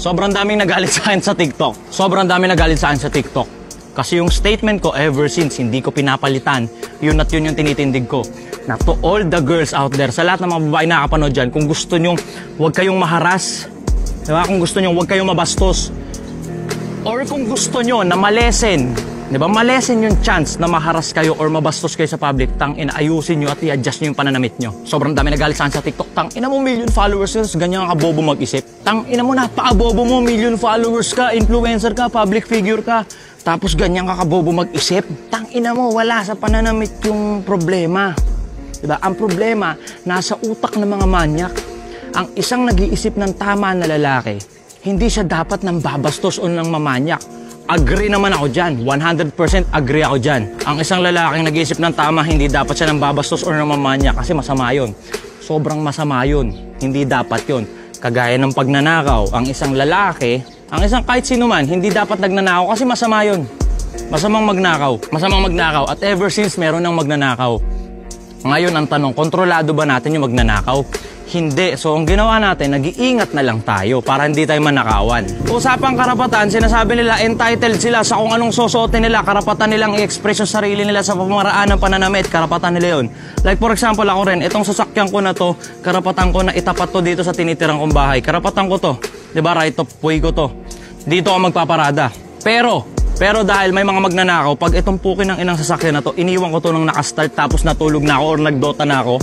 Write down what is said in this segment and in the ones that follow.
Sobrang daming nagalit sa akin sa TikTok. Sobrang daming nagalit sa akin sa TikTok. Kasi yung statement ko ever since, hindi ko pinapalitan. Yun at yun yung tinitindig ko. Na to all the girls out there, sa lahat ng mga babae nakakapanood dyan, kung gusto nyo, huwag kayong maharas. Diba? Kung gusto nyo, huwag kayong mabastos. Or kung gusto nyo na malesen, diba? Malesen yung chance na maharas kayo or mabastos kayo sa public, ayusin nyo at i-adjust nyo yung pananamit nyo. Sobrang dami nagalit sa akin sa TikTok. Ina mo, million followers ka, ganyan ka bobo mag-isip. Ina mo, napaka-bobo mo, million followers ka, influencer ka, public figure ka. Tapos ganyan ka kabobo mag-isip. Ina mo, wala sa pananamit yung problema. Diba? Ang problema, nasa utak ng mga manyak. Ang isang nag-iisip ng tama na lalaki, hindi siya dapat nang babastos o nang mamanyak. Agree naman ako dyan. 100% agree ako dyan. Ang isang lalaking nag-iisip ng tama, hindi dapat siya nang babastos o nang mamanyak kasi masama yun. Sobrang masama yun. Hindi dapat yun. Kagaya ng pagnanakaw, ang isang lalaki, ang isang kahit sino man, hindi dapat nagnanakaw kasi masama yun. Masamang magnakaw. Masamang magnakaw. At ever since, meron ng magnanakaw. Ngayon, ang tanong, kontrolado ba natin yung magnanakaw? Hindi. So, ang ginawa natin, nag-iingat na lang tayo para hindi tayo manakawan. Usapang karapatan, sinasabi nila, entitled sila sa kung anong susuotin nila, karapatan nilang i-express yung sarili nila sa pamaraan ng pananamit, karapatan nila yun. Like for example, ako rin, itong sasakyan ko na to, karapatan ko na itapat to dito sa tinitirang kong bahay. Karapatan ko to. Diba, right of way ko to. Dito ako magpaparada. Pero dahil may mga magnanakaw, pag itong pukin ng inang sasakyan na to, iniwan ko to nung nakastart tapos natulog na ako or nagdota na ako.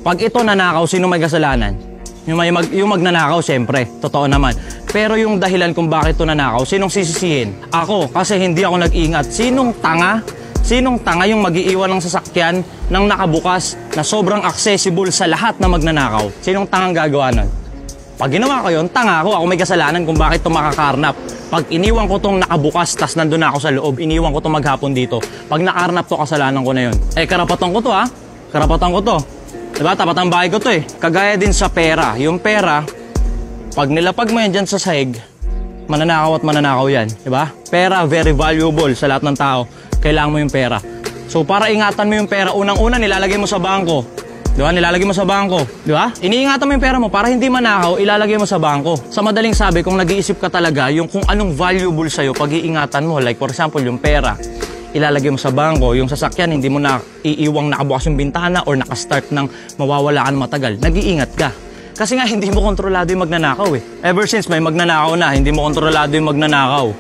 Pag ito nanakaw, sino may kasalanan? Yung magnanakaw, siyempre. Totoo naman. Pero yung dahilan kung bakit ito nanakaw, sinong sisisihin? Ako, kasi hindi ako nag-ingat. Sinong tanga? Sinong tanga yung mag-iiwan ng sasakyan ng nakabukas na sobrang accessible sa lahat na magnanakaw? Sinong tangang gagawa nun? Pag ginawa ko yun, tanga ako. Ako may kasalanan kung bakit ito makakarnap. Pag iniwan ko itong nakabukas, tas nandun na ako sa loob, iniwan ko itong maghapon dito. Pag nakarnap to, kasalanan ko na yun. Karapatan ko to ha. Karapatan ko to. Diba? Tapat ang bahay ko to eh. Kagaya din sa pera. Yung pera, pag nilapag mo yan dyan sa sahig, mananakaw at mananakaw yan. Diba? Pera, very valuable sa lahat ng tao. Kailangan mo yung pera. So para ingatan mo yung pera, unang-una nilalagay mo sa bangko. Diba? Nilalagay mo sa bangko. Diba? Iniingatan mo yung pera mo para hindi manakaw, ilalagay mo sa bangko. Sa madaling sabi, kung nag-iisip ka talaga, yung kung anong valuable sa'yo, pag-iingatan mo. Like for example, yung pera. Ilalagay mo sa bangko, yung sasakyan, hindi mo na iiwang nakabukas yung bintana or nakastart ng mawawala ka matagal. Nag-iingat ka. Kasi nga, hindi mo kontrolado yung magnanakaw eh. Ever since may magnanakaw na, hindi mo kontrolado yung magnanakaw.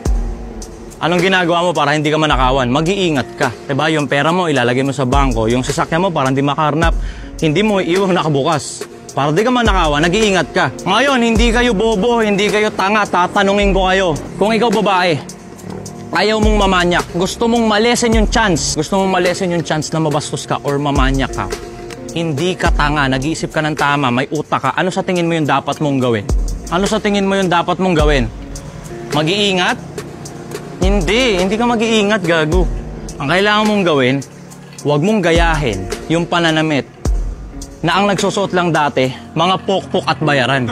Anong ginagawa mo para hindi ka manakawan? Mag-iingat ka. Diba? Yung pera mo, ilalagay mo sa bangko. Yung sasakyan mo, para hindi makarnap, hindi mo iiwang nakabukas. Para di ka manakawan, nag-iingat ka. Ngayon, hindi kayo bobo, hindi kayo tanga, tatanungin ko kayo. Kung ikaw babae, ayaw mong mamanyak. Gusto mong malesen yung chance. Gusto mong malesen yung chance na mabastos ka or mamanyak ka. Hindi ka tanga. Nag-iisip ka ng tama. May utak ka. Ano sa tingin mo yung dapat mong gawin? Ano sa tingin mo yung dapat mong gawin? Mag-iingat? Hindi. Hindi ka mag-iingat, gago. Ang kailangan mong gawin, huwag mong gayahin yung pananamit na ang nagsusuot lang dati, mga pokpok at bayaran.